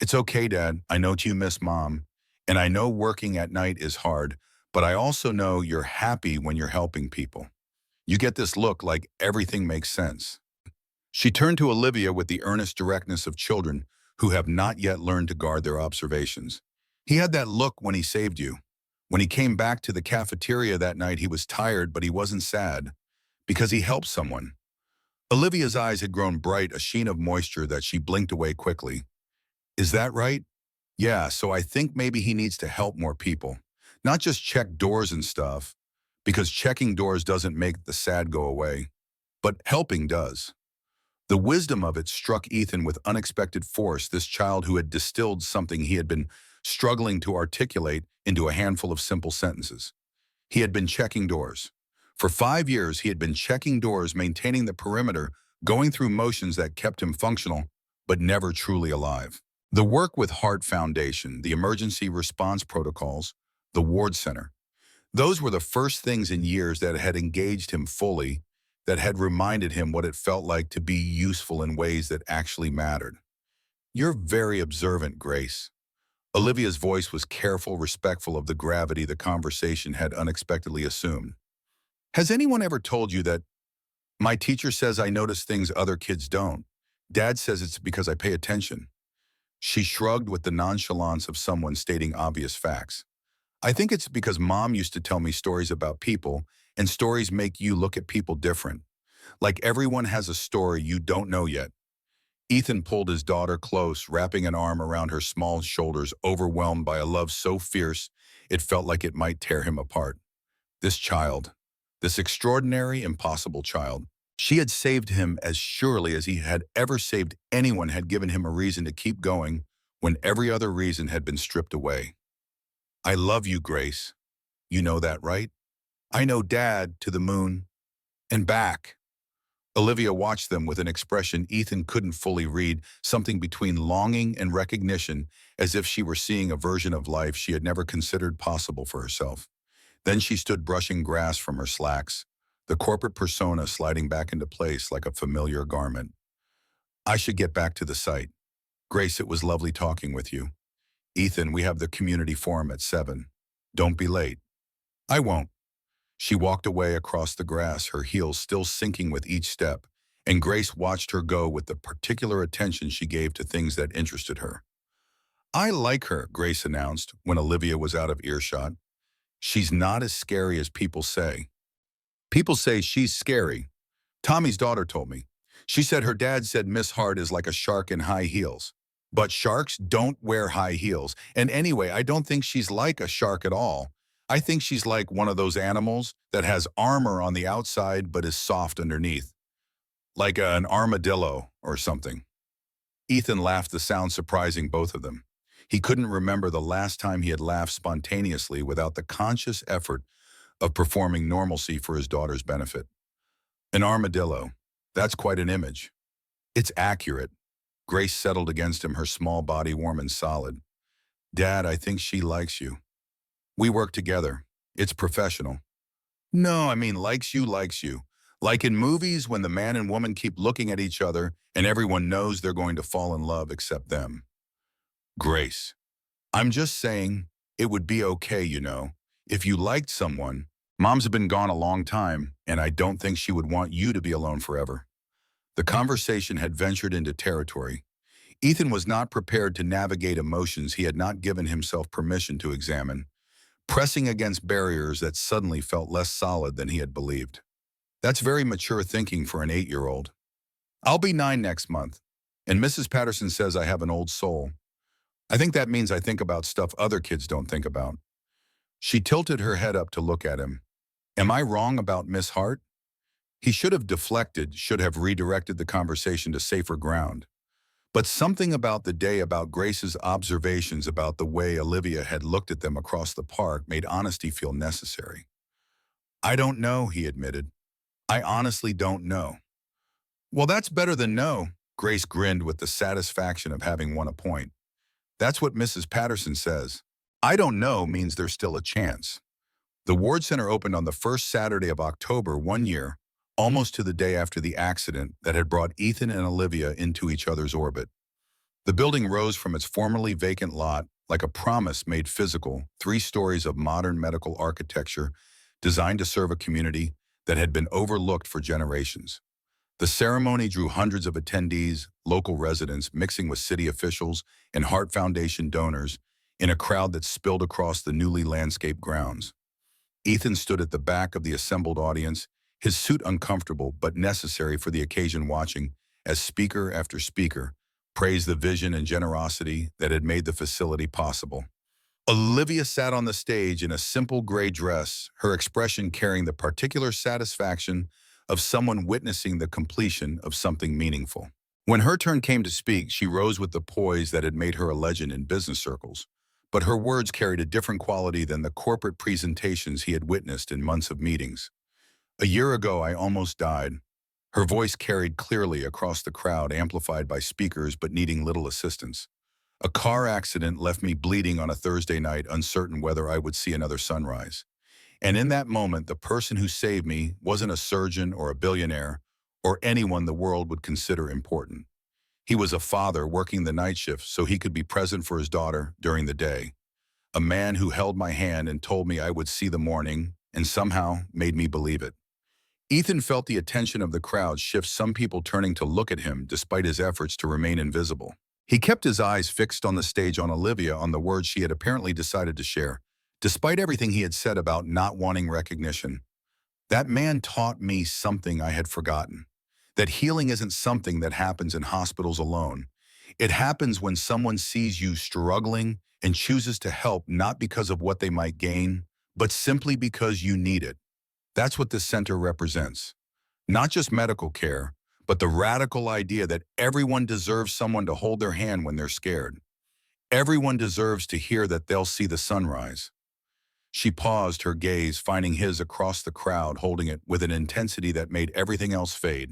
it's okay, Dad. I know you miss Mom, and I know working at night is hard, but I also know you're happy when you're helping people. You get this look like everything makes sense. She turned to Olivia with the earnest directness of children who have not yet learned to guard their observations. He had that look when he saved you. When he came back to the cafeteria that night, he was tired, but he wasn't sad, because he helped someone. Olivia's eyes had grown bright, a sheen of moisture that she blinked away quickly. Is that right? Yeah, so I think maybe he needs to help more people. Not just check doors and stuff, because checking doors doesn't make the sad go away, but helping does. The wisdom of it struck Ethan with unexpected force, this child who had distilled something he had been struggling to articulate into a handful of simple sentences. He had been checking doors. For 5 years, he had been checking doors, maintaining the perimeter, going through motions that kept him functional, but never truly alive. The work with Heart Foundation, the emergency response protocols, the ward center, those were the first things in years that had engaged him fully, that had reminded him what it felt like to be useful in ways that actually mattered. You're very observant, Grace. Olivia's voice was careful, respectful of the gravity the conversation had unexpectedly assumed. Has anyone ever told you that my teacher says I notice things other kids don't? Dad says it's because I pay attention. She shrugged with the nonchalance of someone stating obvious facts. I think it's because Mom used to tell me stories about people, and stories make you look at people different. Like everyone has a story you don't know yet. Ethan pulled his daughter close, wrapping an arm around her small shoulders, overwhelmed by a love so fierce it felt like it might tear him apart. This child, this extraordinary, impossible child, she had saved him as surely as he had ever saved anyone, had given him a reason to keep going when every other reason had been stripped away. I love you, Grace. You know that, right? I know, Dad, to the moon and back. Olivia watched them with an expression Ethan couldn't fully read, something between longing and recognition, as if she were seeing a version of life she had never considered possible for herself. Then she stood brushing grass from her slacks, the corporate persona sliding back into place like a familiar garment. I should get back to the site. Grace, it was lovely talking with you. Ethan, we have the community forum at 7. Don't be late. I won't. She walked away across the grass, her heels still sinking with each step, and Grace watched her go with the particular attention she gave to things that interested her. I like her, Grace announced when Olivia was out of earshot. She's not as scary as people say. People say she's scary. Tommy's daughter told me. She said her dad said Miss Hart is like a shark in high heels. But sharks don't wear high heels. And anyway, I don't think she's like a shark at all. I think she's like one of those animals that has armor on the outside but is soft underneath. Like an armadillo or something. Ethan laughed, the sound surprising both of them. He couldn't remember the last time he had laughed spontaneously without the conscious effort of performing normalcy for his daughter's benefit. An armadillo. That's quite an image. It's accurate. Grace settled against him, her small body warm and solid. Dad, I think she likes you. We work together. It's professional. No, I mean likes you, likes you. Like in movies when the man and woman keep looking at each other and everyone knows they're going to fall in love except them. Grace, I'm just saying it would be okay, you know. If you liked someone, Mom's been gone a long time, and I don't think she would want you to be alone forever. The conversation had ventured into territory. Ethan was not prepared to navigate emotions he had not given himself permission to examine, pressing against barriers that suddenly felt less solid than he had believed. That's very mature thinking for an 8-year-old. I'll be 9 next month, and Mrs. Patterson says I have an old soul. I think that means I think about stuff other kids don't think about. She tilted her head up to look at him. Am I wrong about Miss Hart? He should have deflected, should have redirected the conversation to safer ground. But something about the day, about Grace's observations about the way Olivia had looked at them across the park, made honesty feel necessary. I don't know, he admitted. I honestly don't know. Well, that's better than no, Grace grinned with the satisfaction of having won a point. That's what Mrs. Patterson says. I don't know means there's still a chance. The Ward Center opened on the first Saturday of October one year, almost to the day after the accident that had brought Ethan and Olivia into each other's orbit. The building rose from its formerly vacant lot like a promise made physical, 3 stories of modern medical architecture designed to serve a community that had been overlooked for generations. The ceremony drew hundreds of attendees, local residents mixing with city officials and Hart Foundation donors in a crowd that spilled across the newly landscaped grounds. Ethan stood at the back of the assembled audience, his suit uncomfortable but necessary for the occasion, watching as speaker after speaker praised the vision and generosity that had made the facility possible. Olivia sat on the stage in a simple gray dress, her expression carrying the particular satisfaction of someone witnessing the completion of something meaningful. When her turn came to speak, she rose with the poise that had made her a legend in business circles, but her words carried a different quality than the corporate presentations he had witnessed in months of meetings. A year ago, I almost died. Her voice carried clearly across the crowd, amplified by speakers but needing little assistance. A car accident left me bleeding on a Thursday night, uncertain whether I would see another sunrise. And in that moment, the person who saved me wasn't a surgeon or a billionaire or anyone the world would consider important. He was a father working the night shift so he could be present for his daughter during the day. A man who held my hand and told me I would see the morning and somehow made me believe it. Ethan felt the attention of the crowd shift, some people turning to look at him despite his efforts to remain invisible. He kept his eyes fixed on the stage, on Olivia, on the words she had apparently decided to share, despite everything he had said about not wanting recognition. That man taught me something I had forgotten, that healing isn't something that happens in hospitals alone. It happens when someone sees you struggling and chooses to help, not because of what they might gain, but simply because you need it. That's what this center represents. Not just medical care, but the radical idea that everyone deserves someone to hold their hand when they're scared. Everyone deserves to hear that they'll see the sunrise. She paused, her gaze finding his across the crowd, holding it with an intensity that made everything else fade.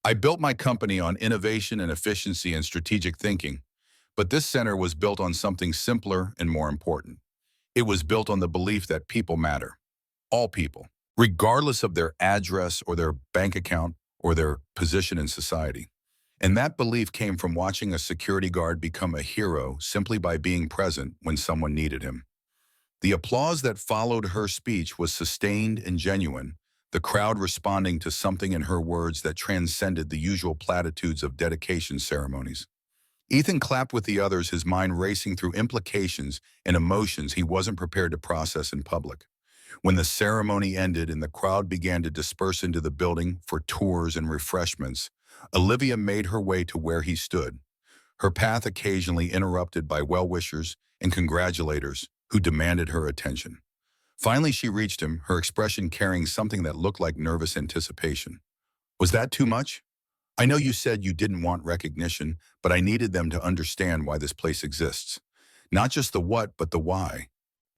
I built my company on innovation and efficiency and strategic thinking, but this center was built on something simpler and more important. It was built on the belief that people matter. All people, regardless of their address or their bank account or their position in society. And that belief came from watching a security guard become a hero simply by being present when someone needed him. The applause that followed her speech was sustained and genuine, the crowd responding to something in her words that transcended the usual platitudes of dedication ceremonies. Ethan clapped with the others, his mind racing through implications and emotions he wasn't prepared to process in public. When the ceremony ended and the crowd began to disperse into the building for tours and refreshments, Olivia made her way to where he stood, her path occasionally interrupted by well-wishers and congratulators who demanded her attention. Finally, she reached him, her expression carrying something that looked like nervous anticipation. Was that too much? I know you said you didn't want recognition, but I needed them to understand why this place exists. Not just the what, but the why.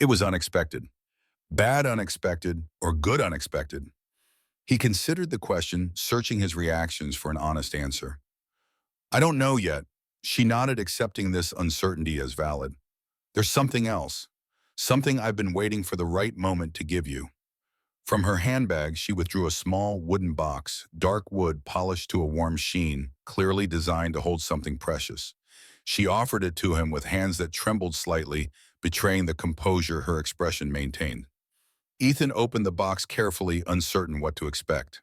It was unexpected. Bad unexpected, or good unexpected? He considered the question, searching his reactions for an honest answer. I don't know yet. She nodded, accepting this uncertainty as valid. There's something else. Something I've been waiting for the right moment to give you. From her handbag, she withdrew a small wooden box, dark wood polished to a warm sheen, clearly designed to hold something precious. She offered it to him with hands that trembled slightly, betraying the composure her expression maintained. Ethan opened the box carefully, uncertain what to expect.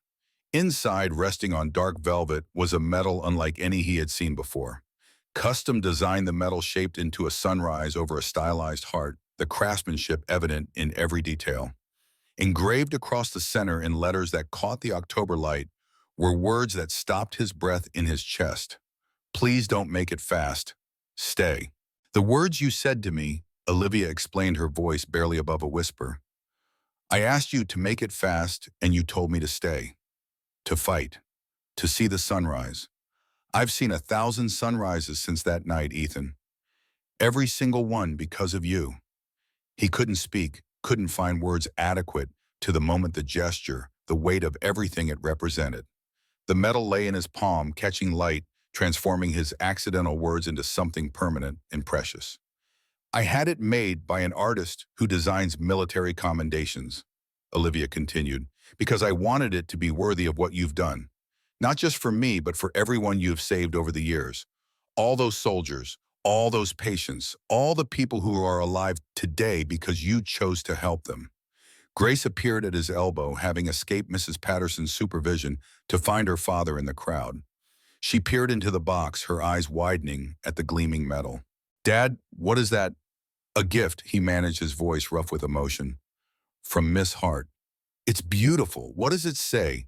Inside, resting on dark velvet, was a metal unlike any he had seen before. Custom designed, the metal shaped into a sunrise over a stylized heart, the craftsmanship evident in every detail. Engraved across the center in letters that caught the October light were words that stopped his breath in his chest. Please don't make it fast. Stay. The words you said to me, Olivia explained, her voice barely above a whisper. I asked you to make it fast, and you told me to stay. To fight. To see the sunrise. I've seen 1,000 sunrises since that night, Ethan. Every single one because of you. He couldn't speak, couldn't find words adequate to the moment, the gesture, the weight of everything it represented. The metal lay in his palm, catching light, transforming his accidental words into something permanent and precious. I had it made by an artist who designs military commendations, Olivia continued, because I wanted it to be worthy of what you've done. Not just for me, but for everyone you've saved over the years. All those soldiers, all those patients, all the people who are alive today because you chose to help them. Grace appeared at his elbow, having escaped Mrs. Patterson's supervision to find her father in the crowd. She peered into the box, her eyes widening at the gleaming metal. Dad, what is that? A gift, he managed, his voice rough with emotion. From Miss Hart. It's beautiful. What does it say?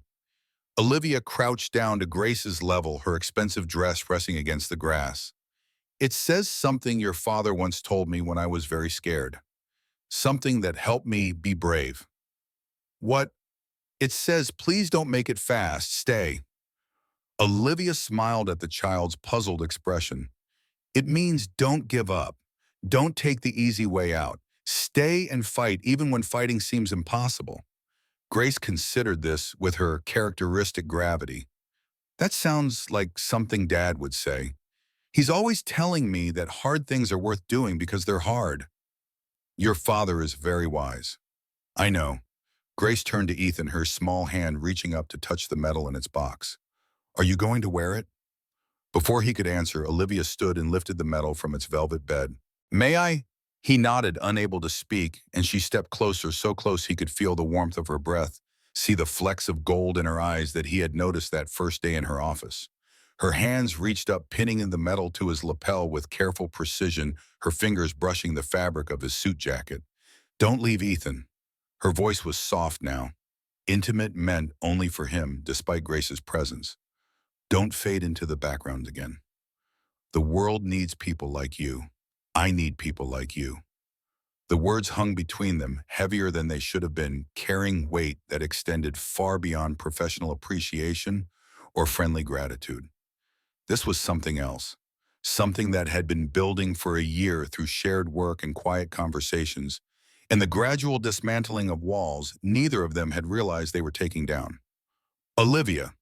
Olivia crouched down to Grace's level, her expensive dress pressing against the grass. It says something your father once told me when I was very scared. Something that helped me be brave. What? It says, please don't make it fast, stay. Olivia smiled at the child's puzzled expression. It means don't give up. Don't take the easy way out. Stay and fight even when fighting seems impossible. Grace considered this with her characteristic gravity. That sounds like something Dad would say. He's always telling me that hard things are worth doing because they're hard. Your father is very wise. I know. Grace turned to Ethan, her small hand reaching up to touch the metal in its box. Are you going to wear it? Before he could answer, Olivia stood and lifted the metal from its velvet bed. May I? He nodded, unable to speak, and she stepped closer, so close he could feel the warmth of her breath, see the flecks of gold in her eyes that he had noticed that first day in her office. Her hands reached up, pinning the metal to his lapel with careful precision, her fingers brushing the fabric of his suit jacket. Don't leave, Ethan. Her voice was soft now, intimate, meant only for him, despite Grace's presence. Don't fade into the background again. The world needs people like you. I need people like you. The words hung between them, heavier than they should have been, carrying weight that extended far beyond professional appreciation or friendly gratitude. This was something else, something that had been building for a year through shared work and quiet conversations, and the gradual dismantling of walls neither of them had realized they were taking down. Olivia,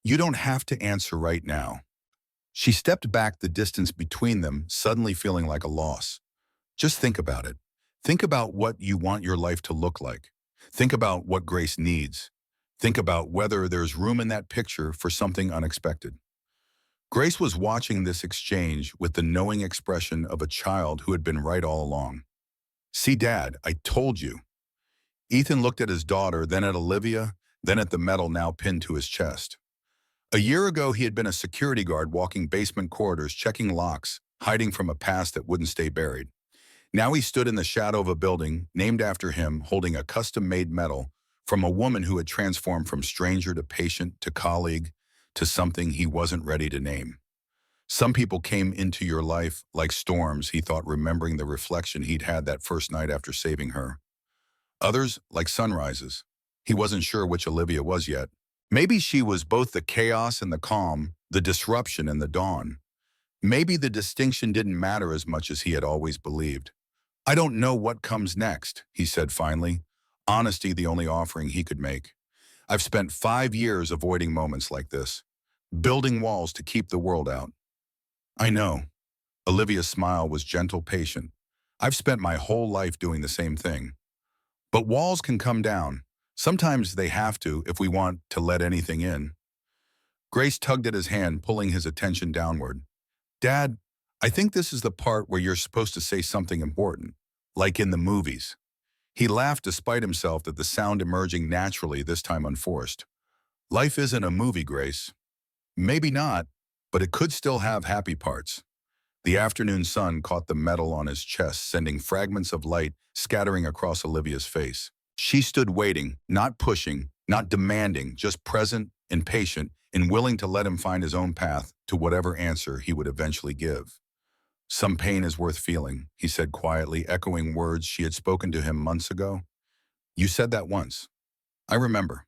you don't have to answer right now. She stepped back, the distance between them suddenly feeling like a loss. Just think about it. Think about what you want your life to look like. Think about what Grace needs. Think about whether there's room in that picture for something unexpected. Grace was watching this exchange with the knowing expression of a child who had been right all along. See, Dad, I told you. Ethan looked at his daughter, then at Olivia, then at the metal now pinned to his chest. A year ago, he had been a security guard walking basement corridors, checking locks, hiding from a past that wouldn't stay buried. Now he stood in the shadow of a building named after him, holding a custom-made medal from a woman who had transformed from stranger to patient to colleague to something he wasn't ready to name. Some people came into your life like storms, he thought, remembering the reflection he'd had that first night after saving her. Others like sunrises. He wasn't sure which Olivia was yet. Maybe she was both the chaos and the calm, the disruption and the dawn. Maybe the distinction didn't matter as much as he had always believed. I don't know what comes next, he said finally, honesty the only offering he could make. I've spent 5 years avoiding moments like this, building walls to keep the world out. I know. Olivia's smile was gentle, patient. I've spent my whole life doing the same thing. But walls can come down. Sometimes they have to if we want to let anything in. Grace tugged at his hand, pulling his attention downward. Dad, I think this is the part where you're supposed to say something important, like in the movies. He laughed despite himself at the sound emerging naturally, this time unforced. Life isn't a movie, Grace. Maybe not, but it could still have happy parts. The afternoon sun caught the metal on his chest, sending fragments of light scattering across Olivia's face. She stood waiting, not pushing, not demanding, just present and patient and willing to let him find his own path to whatever answer he would eventually give. Some pain is worth feeling, he said quietly, echoing words she had spoken to him months ago. You said that once. I remember.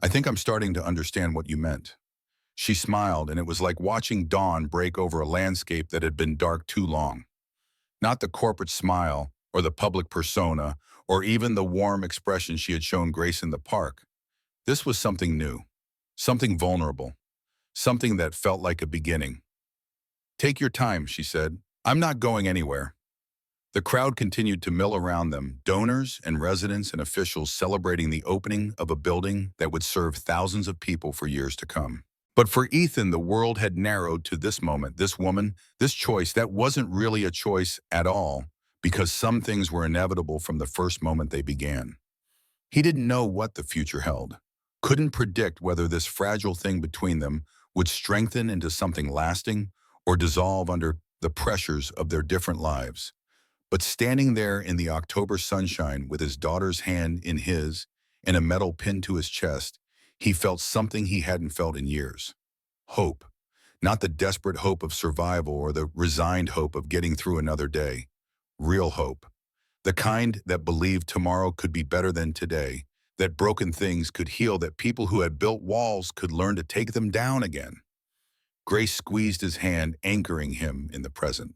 I think I'm starting to understand what you meant. She smiled, and it was like watching dawn break over a landscape that had been dark too long. Not the corporate smile, or the public persona, or even the warm expression she had shown Grace in the park. This was something new, something vulnerable, something that felt like a beginning. Take your time, she said. I'm not going anywhere. The crowd continued to mill around them, donors and residents and officials celebrating the opening of a building that would serve thousands of people for years to come. But for Ethan, the world had narrowed to this moment, this woman, this choice that wasn't really a choice at all, because some things were inevitable from the first moment they began. He didn't know what the future held, couldn't predict whether this fragile thing between them would strengthen into something lasting or dissolve under the pressures of their different lives. But standing there in the October sunshine with his daughter's hand in his and a medal pinned to his chest, he felt something he hadn't felt in years. Hope. Not the desperate hope of survival or the resigned hope of getting through another day. Real hope. The kind that believed tomorrow could be better than today, that broken things could heal, that people who had built walls could learn to take them down again. Grace squeezed his hand, anchoring him in the present.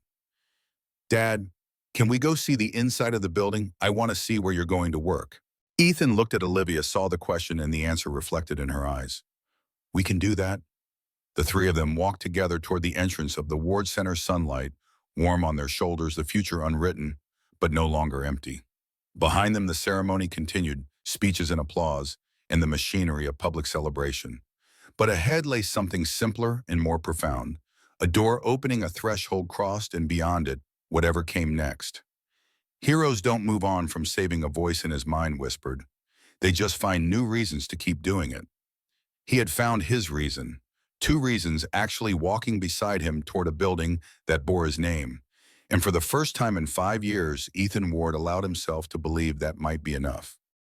Dad, can we go see the inside of the building? I want to see where you're going to work. Ethan looked at Olivia, saw the question and the answer reflected in her eyes. We can do that. The three of them walked together toward the entrance of the Ward Center, sunlight, warm on their shoulders, the future unwritten, but no longer empty. Behind them, the ceremony continued, speeches and applause, and the machinery of public celebration. But ahead lay something simpler and more profound, a door opening, a threshold crossed, and beyond it, whatever came next. Heroes don't move on from saving, a voice in his mind whispered. They just find new reasons to keep doing it. He had found his reason, two reasons actually walking beside him toward a building that bore his name. And for the first time in 5 years, Ethan Ward allowed himself to believe that might be enough.